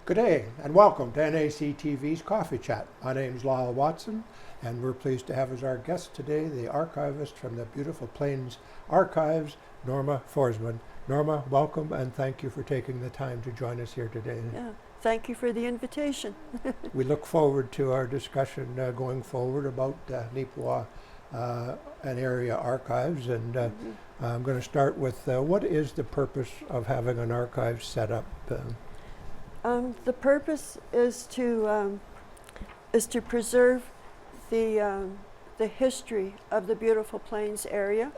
Good day and welcome to NACTV's Coffee Chat. My name is Lyle Watson and we're pleased to have as our guest today the archivist from the Beautiful Plains Archives, Norma Forsman. Norma, welcome and thank you for taking the time to join us here today. Yeah, thank you for the invitation. We look forward to our discussion going forward about Nipawin and area archives, and I'm going to start with what is the purpose of having an archive set up? The purpose is to preserve the history of the Beautiful Plains area,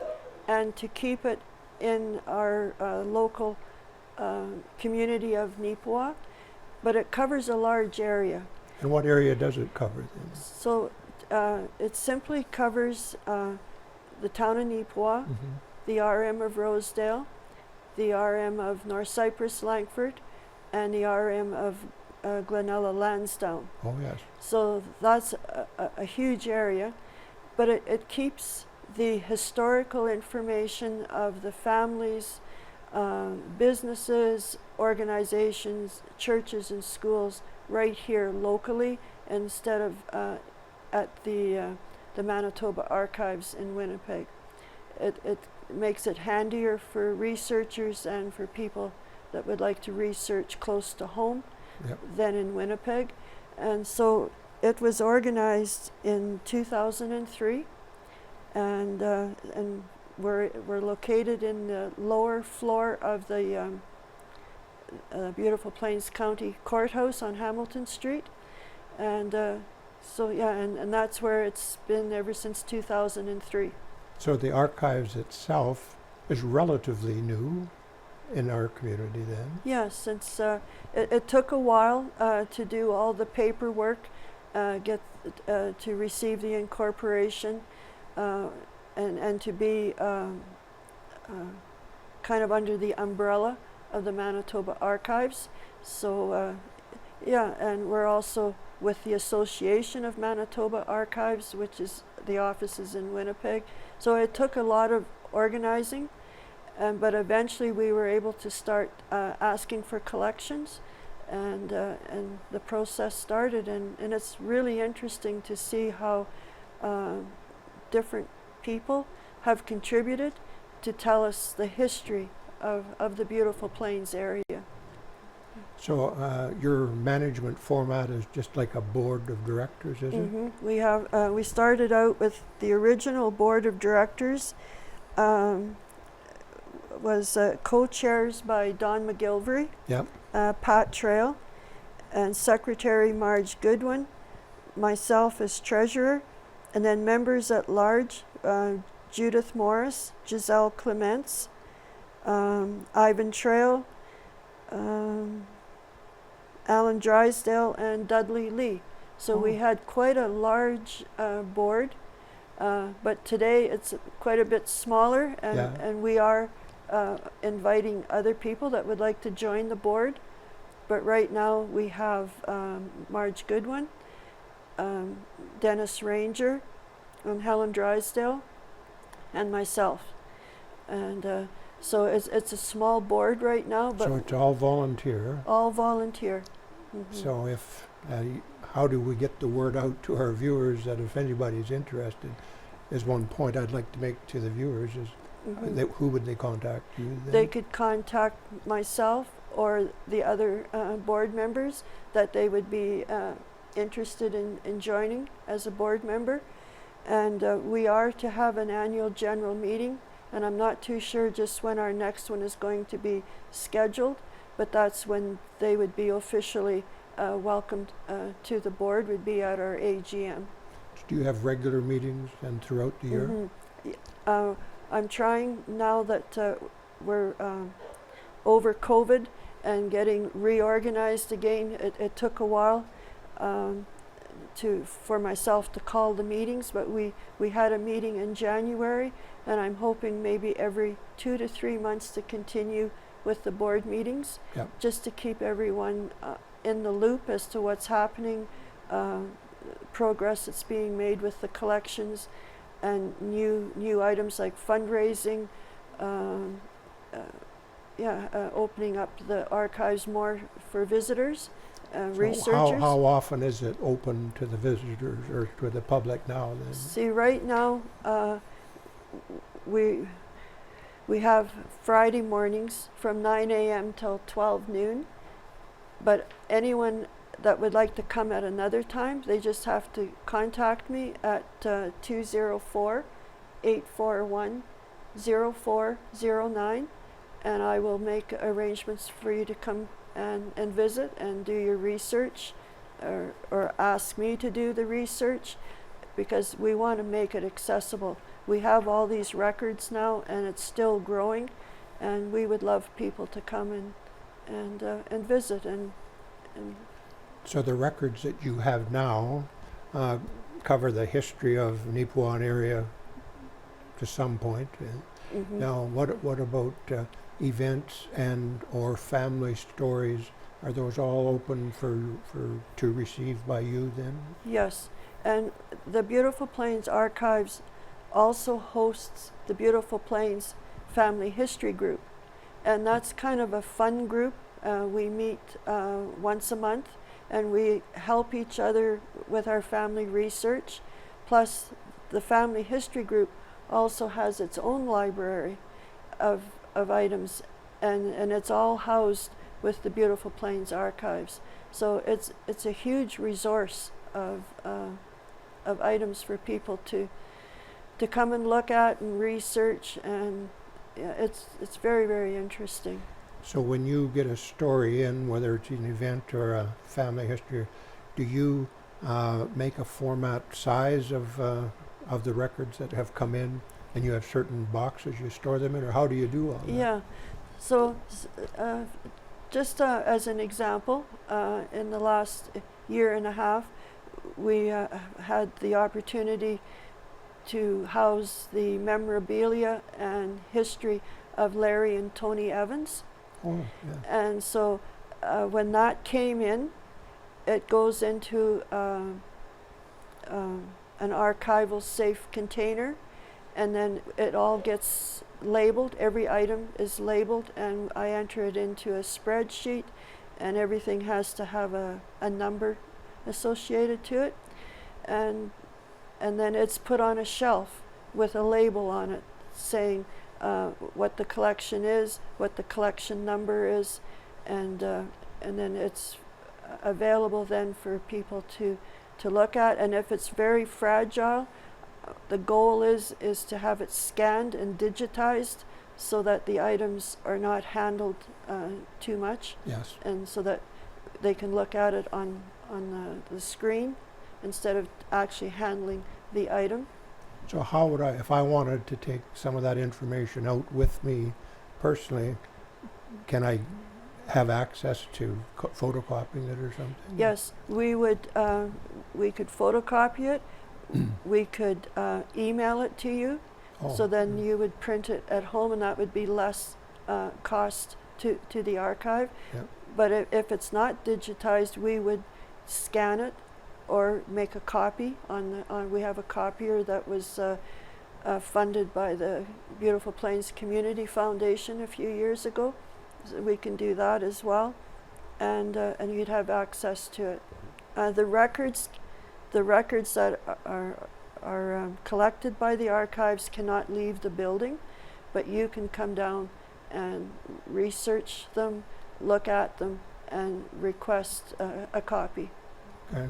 and to keep it in our local community of Nipawin. But it covers a large area. And what area does it cover then? So it simply covers the town of Nipawin, the RM of Rosedale, the RM of North Cypress Langford, and the RM of Glenella Lansdowne. Oh yes. So that's a huge area, but it keeps the historical information of the families, businesses, organizations, churches and schools right here locally, instead of at the Manitoba Archives in Winnipeg. It makes it handier for researchers and for people that would like to research close to home than in Winnipeg. And so it was organized in 2003, and we're located in the lower floor of the Beautiful Plains County Courthouse on Hamilton Street. And and that's where it's been ever since 2003. So the archives itself is relatively new in our community then? Yes, since it took a while to do all the paperwork, get to receive the incorporation, and to be kind of under the umbrella of the Manitoba Archives. So and we're also with the Association of Manitoba Archives, which is the offices in Winnipeg. So it took a lot of organizing. But eventually we were able to start asking for collections, and the process started, and it's really interesting to see how different people have contributed to tell us the history of the Beautiful Plains area. So your management format is just like a board of directors, is it? We started out with the original board of directors. Was co-chairs by Don McGilvery, Pat Trail, and Secretary Marge Goodwin, myself as treasurer, and then members at large, Judith Morris, Giselle Clements, Ivan Trail, Alan Drysdale, and Dudley Lee. So we had quite a large board, but today it's quite a bit smaller, and we are inviting other people that would like to join the board. But right now we have Marge Goodwin, Dennis Ranger, and Helen Drysdale, and myself. And so it's a small board right now. But so it's all volunteer? All volunteer. So if how do we get the word out to our viewers that if anybody's interested, is one point I'd like to make to the viewers is who would they contact you then? They could contact myself or the other board members that they would be interested in joining as a board member. And we are to have an annual general meeting, and I'm not too sure just when our next one is going to be scheduled, but that's when they would be officially welcomed to the board, would be at our AGM. Do you have regular meetings and throughout the year? I'm trying now that we're over COVID and getting reorganized again. It took a while for myself to call the meetings, but we had a meeting in January, and I'm hoping maybe every 2 to 3 months to continue with the board meetings, just to keep everyone in the loop as to what's happening, progress that's being made with the collections, and new items like fundraising, opening up the archives more for visitors, researchers. How often is it open to the visitors or to the public now then? See, right now, we have Friday mornings from 9 a.m. till 12 noon, but anyone that would like to come at another time, they just have to contact me at 204-841-0409, and I will make arrangements for you to come and visit and do your research, or ask me to do the research, because we want to make it accessible. We have all these records now, and it's still growing, and we would love people to come and visit and. So the records that you have now cover the history of Nipuan area to some point. Mm-hmm. Now, what about events and or family stories? Are those all open to receive by you then? Yes, and the Beautiful Plains Archives also hosts the Beautiful Plains Family History Group, and that's kind of a fun group. We meet once a month, and we help each other with our family research. Plus, the Family History Group also has its own library of items, and it's all housed with the Beautiful Plains Archives. So it's a huge resource of items for people to come and look at and research, and yeah, it's very, very interesting. So when you get a story in, whether it's an event or a family history, do you make a format size of the records that have come in, and you have certain boxes you store them in, or how do you do all that? Yeah, so just as an example, in the last year and a half, we had the opportunity to house the memorabilia and history of Larry and Tony Evans. Oh, yeah. And so when that came in, it goes into an archival safe container, and then it all gets labeled. Every item is labeled, and I enter it into a spreadsheet, and everything has to have a number associated to it. And then it's put on a shelf with a label on it saying what the collection is, what the collection number is, and then it's available then for people to look at. And if it's very fragile, the goal is to have it scanned and digitized so that the items are not handled too much. Yes. And so that they can look at it on the screen instead of actually handling the item. So how would I, if I wanted to take some of that information out with me personally, can I have access to photocopying it or something? Yes, we would. We could photocopy it. We could email it to you. Oh, So then you would print it at home, and that would be less cost to the archive. Yep. But if it's not digitized, we would scan it or make a copy. We have a copier that was funded by the Beautiful Plains Community Foundation a few years ago. So we can do that as well, and you'd have access to it. The records that are collected by the archives cannot leave the building, but you can come down and research them, look at them, and request a copy. Okay.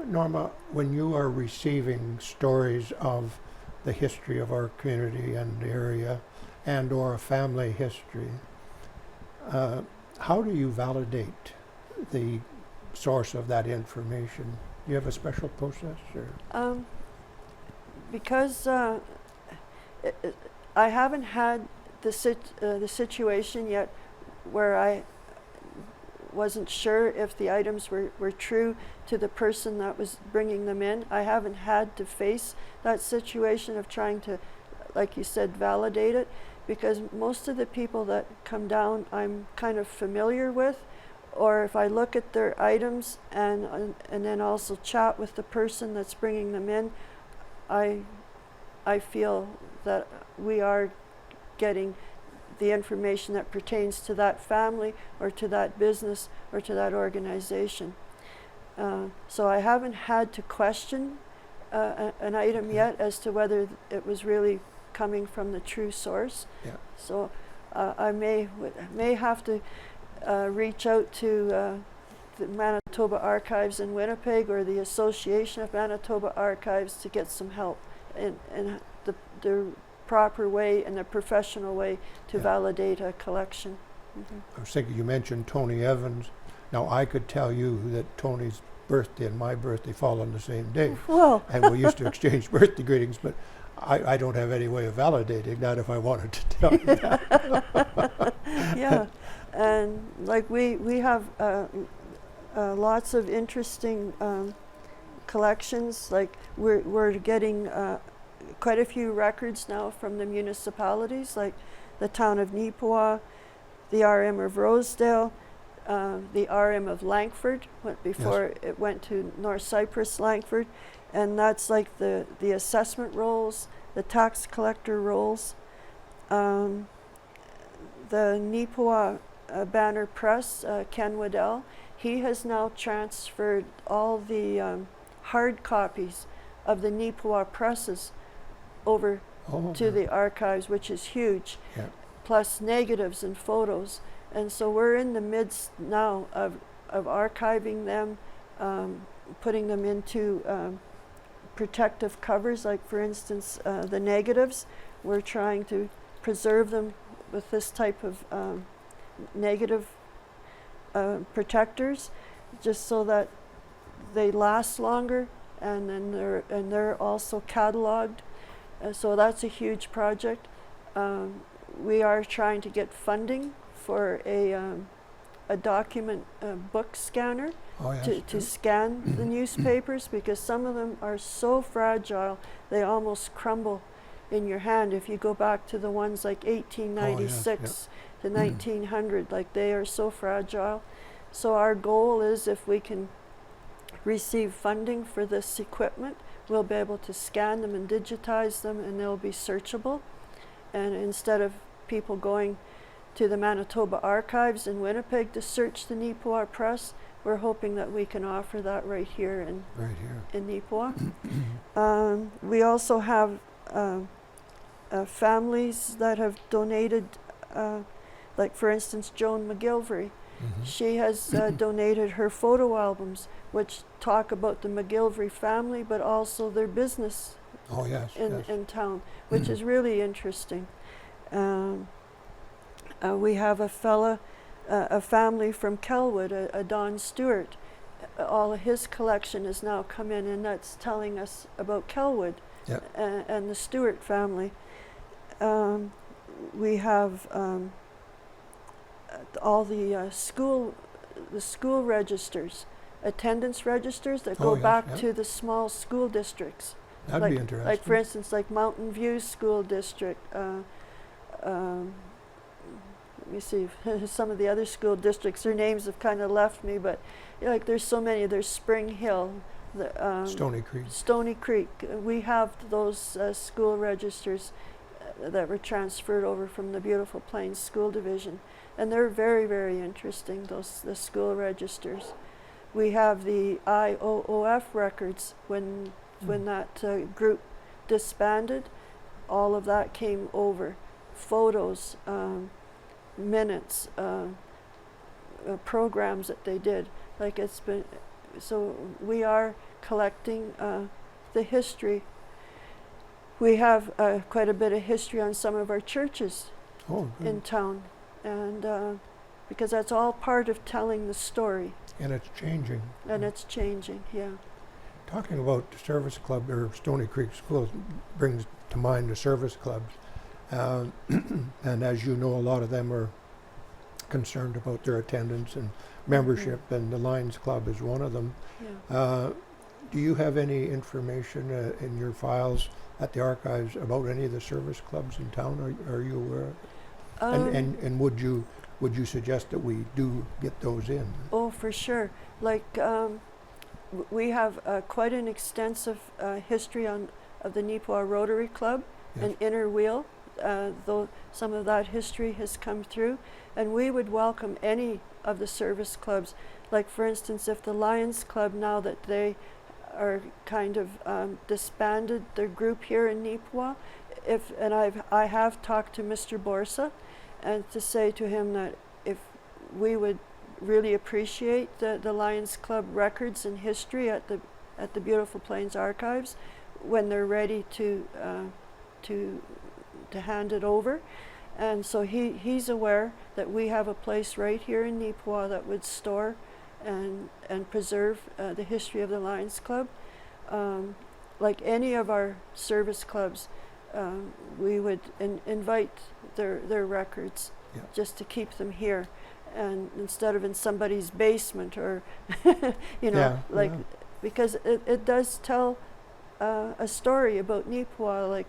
Norma, when you are receiving stories of the history of our community and area and or a family history, how do you validate the source of that information? Do you have a special process? Or? Because I haven't had the situation yet where I wasn't sure if the items were true to the person that was bringing them in. I haven't had to face that situation of trying to, like you said, validate it, because most of the people that come down I'm kind of familiar with, or if I look at their items and then also chat with the person that's bringing them in, I feel that we are getting the information that pertains to that family or to that business or to that organization. So I haven't had to question an item yet as to whether it was really coming from the true source. Yeah. So I may have to reach out to the Manitoba Archives in Winnipeg or the Association of Manitoba Archives to get some help in the proper way and the professional way to Yeah. validate a collection. Mm-hmm. I was thinking you mentioned Tony Evans. Now, I could tell you that Tony's birthday and my birthday fall on the same day. Well, And we used to exchange birthday greetings, but I don't have any way of validating that if I wanted to tell you that. yeah, and like we have lots of interesting collections. Like we're getting quite a few records now from the municipalities, like the town of Neepawa, the RM of Rosedale, the RM of Langford, before it went to North Cyprus, Langford, and that's like the assessment rolls, the tax collector rolls. The Neepawa Banner Press, Ken Waddell, he has now transferred all the hard copies of the Neepawa presses over to the archives, which is huge, plus negatives and photos. And so we're in the midst now of archiving them, putting them into protective covers, like for instance the negatives. We're trying to preserve them with this type of negative protectors, just so that they last longer, and then they're also cataloged. So that's a huge project. We are trying to get funding for a document book scanner to scan the newspapers, because some of them are so fragile they almost crumble in your hand. If you go back to the ones like 1896 to 1900, like they are so fragile. So our goal is, if we can receive funding for this equipment, we'll be able to scan them and digitize them, and they'll be searchable. And instead of people going to the Manitoba Archives in Winnipeg to search the Neepawa Press, we're hoping that we can offer that right here in Neepawa. We also have families that have donated, like for instance Joan McGilvery. She has donated her photo albums, which talk about the McGilvery family, but also their business in town, which is really interesting. We have a family from Kelwood, a Don Stewart. All of his collection has now come in, and that's telling us about Kelwood and the Stewart family. We have all the school registers, attendance registers that go back to the small school districts. That'd be interesting. Like for instance, like Mountain View School District. Let me see, some of the other school districts, their names have kind of left me, but like there's so many. There's Spring Hill, Stony Creek. Stony Creek. We have those school registers that were transferred over from the Beautiful Plains School Division, and they're very, very interesting, the school registers. We have the IOOF records. When that group disbanded, all of that came over. Photos, minutes, programs that they did. Like it's been, so we are collecting the history. We have quite a bit of history on some of our churches in town, and because that's all part of telling the story. And it's changing. And it's changing, yeah. Talking about the service club, or Stony Creek Schools, brings to mind the service clubs. And as you know, a lot of them are concerned about their attendance and membership, and the Lions Club is one of them. Yeah. Do you have any information in your files at the archives about any of the service clubs in town? Are you aware? And would you suggest that we do get those in? Oh, for sure. Like we have quite an extensive history of the Neepawa Rotary Club and Inner Wheel. though some of that history has come through. And we would welcome any of the service clubs. Like, for instance, if the Lions Club, now that they are kind of disbanded their group here in Neepawa, I have talked to Mr. Borsa, and to say to him that if we would really appreciate the Lions Club records and history at the Beautiful Plains Archives when they're ready to hand it over. And so he's aware that we have a place right here in Neepawa that would store and preserve the history of the Lions Club. Like any of our service clubs, we would invite their records, Yeah. just to keep them here, and instead of in somebody's basement or Yeah, like, yeah. because it does tell a story about Neepawa. Like,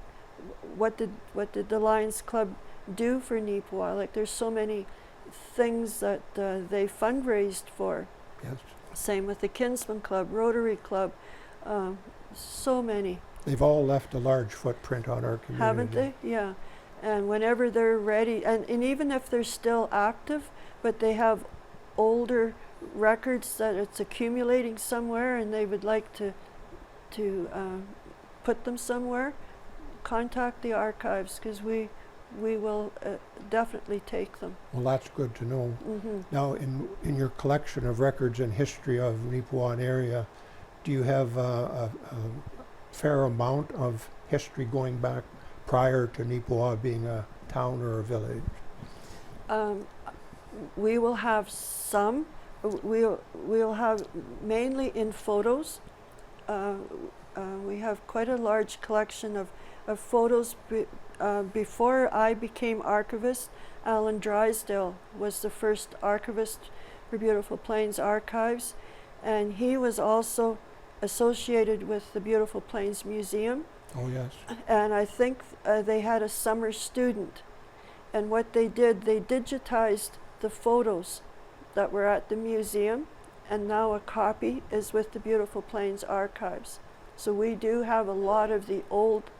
what did the Lions Club do for Neepawa? Like, there's so many things that they fundraised for. Yes. Same with the Kinsman Club, Rotary Club, so many. They've all left a large footprint on our community. Haven't they? Yeah. And whenever they're ready, and even if they're still active, but they have older records that it's accumulating somewhere and they would like to put them somewhere, contact the archives, because we will definitely take them. Well, that's good to know. Mm-hmm. Now, in your collection of records and history of Neepawan area, do you have a fair amount of history going back prior to Neepawa being a town or a village? We will have some. We'll have mainly in photos. We have quite a large collection of photos. Before I became archivist, Alan Drysdale was the first archivist for Beautiful Plains Archives, and he was also associated with the Beautiful Plains Museum. Oh, yes. And I think they had a summer student, and what they did, they digitized the photos that were at the museum, and now a copy is with the Beautiful Plains Archives. So we do have a lot of the old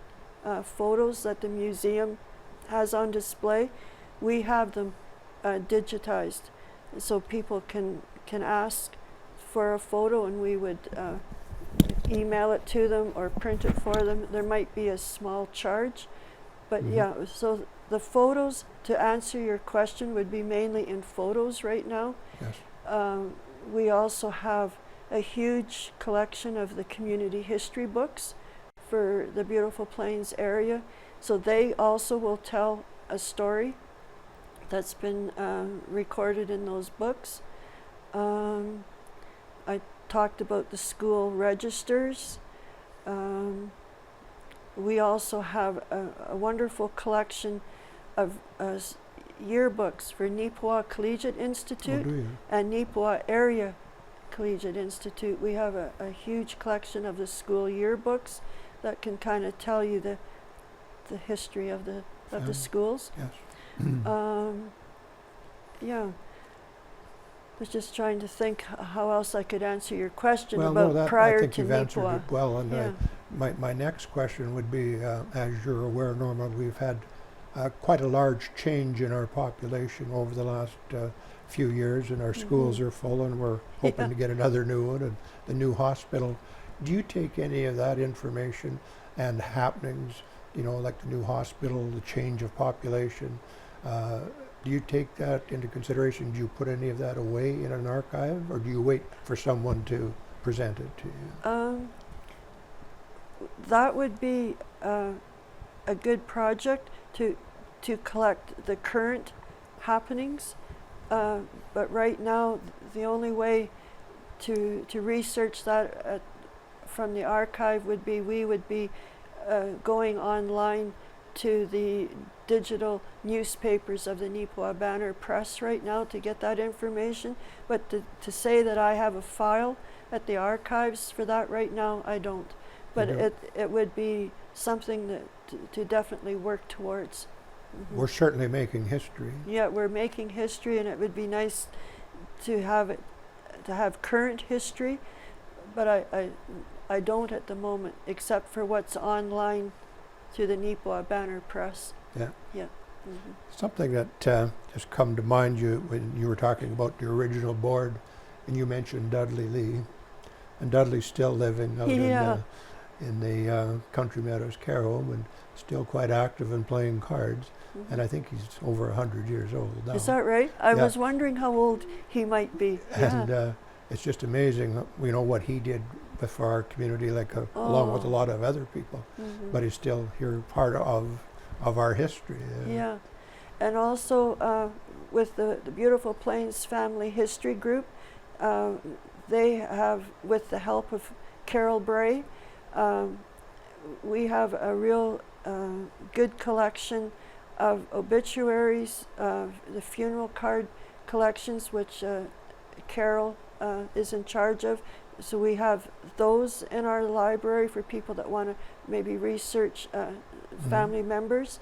photos that the museum has on display. We have them digitized, so people can ask for a photo, and we would email it to them or print it for them. There might be a small charge, but Mhm. yeah, so the photos, to answer your question, would be mainly in photos right now. Yes. We also have a huge collection of the community history books for the Beautiful Plains area, so they also will tell a story that's been recorded in those books. I talked about the school registers. We also have a wonderful collection of yearbooks for Neepawa Collegiate Institute Oh, do you? and Neepawa Area Collegiate Institute. We have a huge collection of the school yearbooks that can kind of tell you the history of the Yeah. schools. Yes. Yeah. I was just trying to think how else I could answer your question Well, about no, that, prior I think to you've answered Neepawa. it well. And Yeah. my next question would be, as you're aware, Norma, we've had quite a large change in our population over the last few years, and our schools are full, and we're hoping Yeah. to get another new one, and the new hospital. Do you take any of that information and happenings, like the new hospital, the change of population, do you take that into consideration? Do you put any of that away in an archive, or do you wait for someone to present it to you? That would be a good project to collect the current happenings. But right now, the only way to research that from the archive would be we would be going online to the digital newspapers of the Neepawa Banner Press right now to get that information. But to say that I have a file at the archives for that right now, I don't. But You it would be something that to definitely work towards. Mhm. We're certainly making history. Yeah, we're making history, and it would be nice to have current history, but I don't at the moment, except for what's online through the Neepawa Banner Press. Yeah. Yeah. Mm-hmm. Something that just come to mind you when you were talking about the original board, and you mentioned Dudley Lee, and Dudley's still living out Yeah. in the Country Meadows care home and still quite active and playing cards. Mm-hmm. And I think he's over 100 years old now. Is that right? I Yeah. was wondering how old he might be. Yeah. And it's just amazing, what he did for our community, like along with a lot of other people. Mm-hmm. But he's still here, part of our history. Yeah, and also with the Beautiful Plains Family History Group, they have, with the help of Carol Bray, we have a real good collection of obituaries, the funeral card collections, which Carol is in charge of. So we have those in our library for people that want to maybe research family members.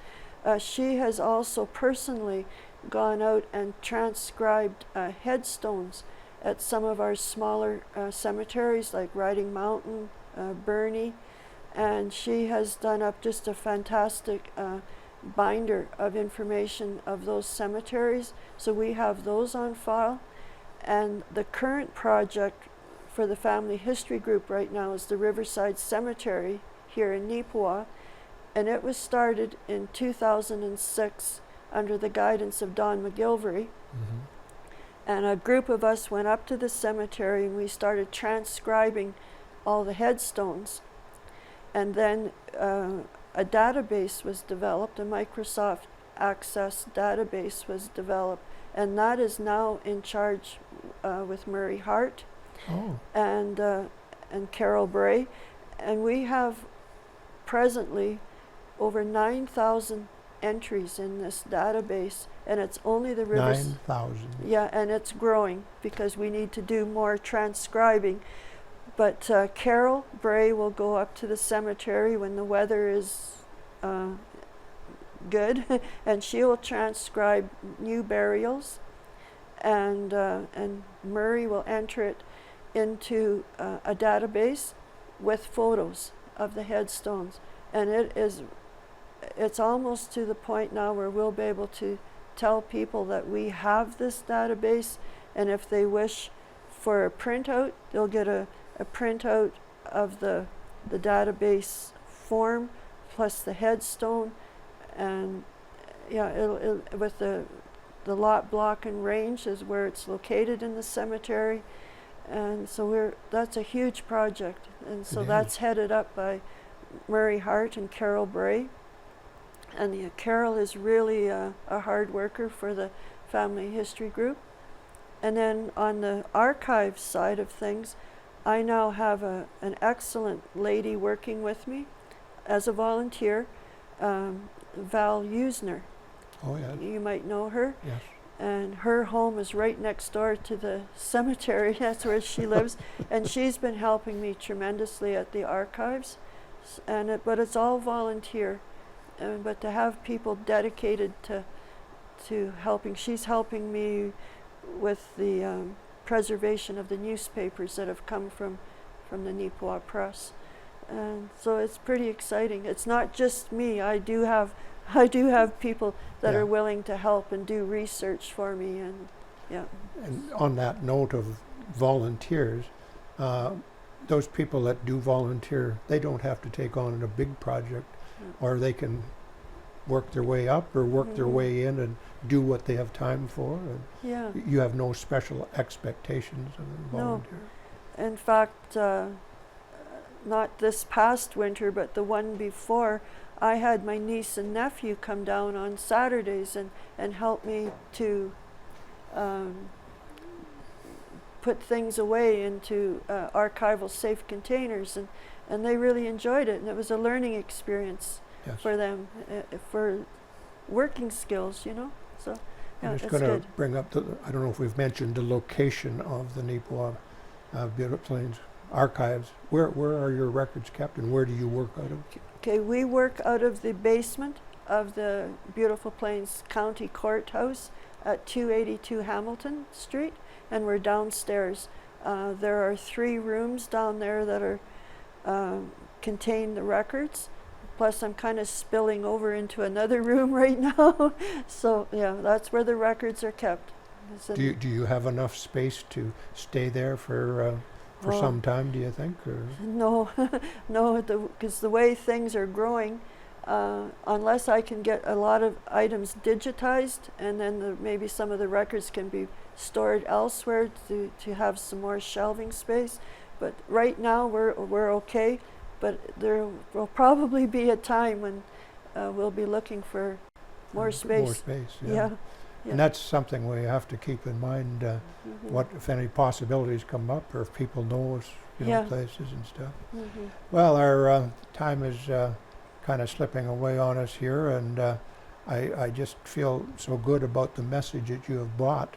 She has also personally gone out and transcribed headstones at some of our smaller cemeteries like Riding Mountain, Burnie, and she has done up just a fantastic binder of information of those cemeteries. So we have those on file. And the current project for the Family History Group right now is the Riverside Cemetery here in Neepawa, and it was started in 2006 under the guidance of Don McGilvery. Mm-hmm. And a group of us went up to the cemetery and we started transcribing all the headstones. And then a database was developed, a Microsoft Access database was developed, and that is now in charge with Murray Hart. Oh. And Carol Bray, and we have presently over 9,000 entries in this database, and it's only the rivers. 9,000. Yeah, and it's growing because we need to do more transcribing. But Carol Bray will go up to the cemetery when the weather is good, and she will transcribe new burials, and Murray will enter it into a database with photos of the headstones, and it's almost to the point now where we'll be able to tell people that we have this database, and if they wish for a printout, they'll get a printout of the database form plus the headstone, and yeah, it'll with the lot, block, and range is where it's located in the cemetery. And so that's a huge project, and so that's headed up by Murray Hart and Carol Bray. And Carol is really a hard worker for the Family History Group. And then on the archive side of things, I now have an excellent lady working with me as a volunteer, Val Usner. Oh, yeah. You might know her. Yes. And her home is right next door to the cemetery. That's where she lives, and she's been helping me tremendously at the archives. But it's all volunteer, but to have people dedicated to helping. She's helping me with the preservation of the newspapers that have come from the Neepawa Press, and so it's pretty exciting. It's not just me. I do have people that are willing to help and do research for me, and yeah. And on that note of volunteers, those people that do volunteer, they don't have to take on a big project, or they can work their way up or work their way in and do what they have time for. And yeah. You have no special expectations of a volunteer. No. In fact, not this past winter, but the one before, I had my niece and nephew come down on Saturdays and help me to put things away into archival safe containers, and they really enjoyed it, and it was a learning experience for them, for working skills, So yeah, I'm just going to bring up I don't know if we've mentioned the location of the Neepawa Beautiful Plains archives. Where are your records kept, and where do you work out of? Okay, we work out of the basement of the Beautiful Plains County Courthouse at 282 Hamilton Street, and we're downstairs. There are 3 rooms down there that are contain the records, Plus, I'm kind of spilling over into another room right now. So, yeah, that's where the records are kept. Do you have enough space to stay there for Oh. some time, do you think? Or? No, no, because the way things are growing, unless I can get a lot of items digitized, and then maybe some of the records can be stored elsewhere to have some more shelving space. But right now we're okay. But there will probably be a time when we'll be looking for more space. More space, yeah. Yeah. And that's something we have to keep in mind. What if any possibilities come up, or if people know us, places and stuff. Well, our time is kind of slipping away on us here, and I just feel so good about the message that you have brought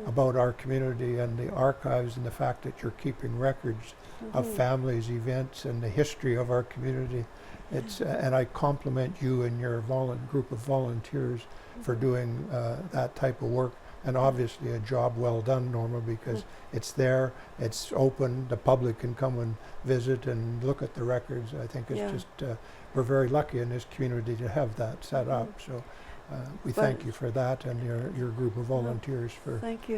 about our community and the archives, and the fact that you're keeping records of families, events, and the history of our community. It's and I compliment you and your group of volunteers for doing that type of work, and obviously a job well done, Norma, because it's there, it's open, the public can come and visit and look at the records. I think it's just, we're very lucky in this community to have that set up. So we thank you for that, and your group of volunteers for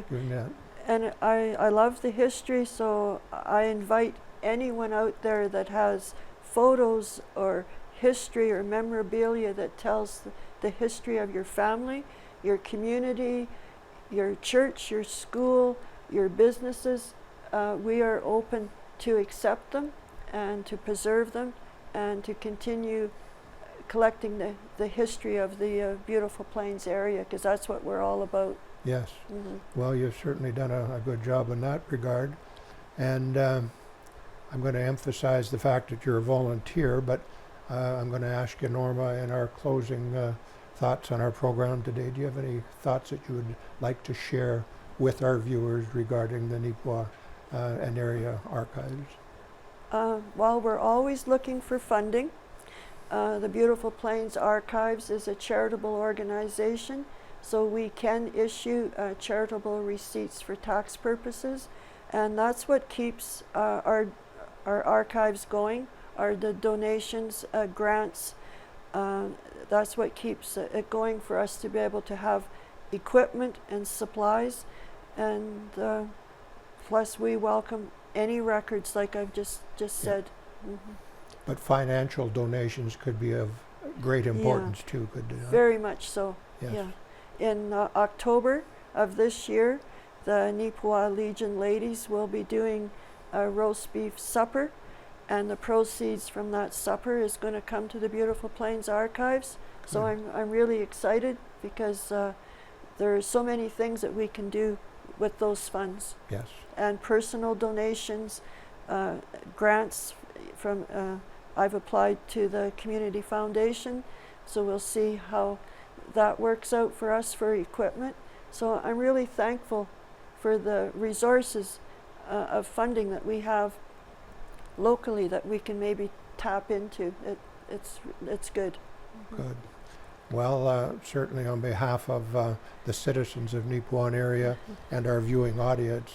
doing that. And I love the history, so I invite anyone out there that has photos or history or memorabilia that tells the history of your family, your community, your church, your school, your businesses. We are open to accept them and to preserve them and to continue collecting the history of the beautiful Plains area, because that's what we're all about. Yes. Well, you've certainly done a good job in that regard. And I'm going to emphasize the fact that you're a volunteer, but I'm going to ask you, Norma, in our closing thoughts on our program today, do you have any thoughts that you would like to share with our viewers regarding the Nipawin and area archives? Well, we're always looking for funding. The Beautiful Plains Archives is a charitable organization, so we can issue charitable receipts for tax purposes, and that's what keeps our archives going, are the donations, grants. That's what keeps it going for us to be able to have equipment and supplies, and plus we welcome any records, like I've just said. But financial donations could be of great importance too, could they not? Very much so. Yes. Yeah. In October of this year, the Nipawin Legion ladies will be doing a roast beef supper, and the proceeds from that supper is going to come to the Beautiful Plains Archives. So I'm really excited, because there are so many things that we can do with those funds. Yes. And personal donations, grants from, I've applied to the Community Foundation, so we'll see how that works out for us for equipment. So I'm really thankful for the resources of funding that we have locally that we can maybe tap into. It's good. Good. Well, certainly on behalf of the citizens of Nipawin area and our viewing audience,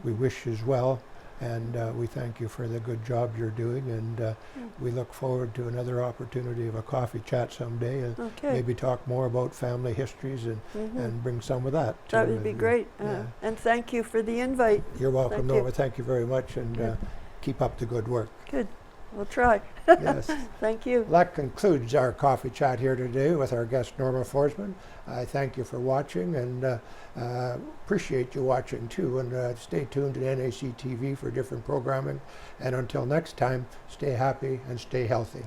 we wish you well, and we thank you for the good job you're doing, and we look forward to another opportunity of a coffee chat someday, and maybe talk more about family histories and bring some of that. That would be great. And thank you for the invite. You're welcome, Norma. Thank you very much, and keep up the good work. Good. We'll try. Yes. Thank you. That concludes our coffee chat here today with our guest, Norma Forsman. I thank you for watching, and appreciate you watching too. And stay tuned to NAC TV for different programming. And until next time, stay happy and stay healthy.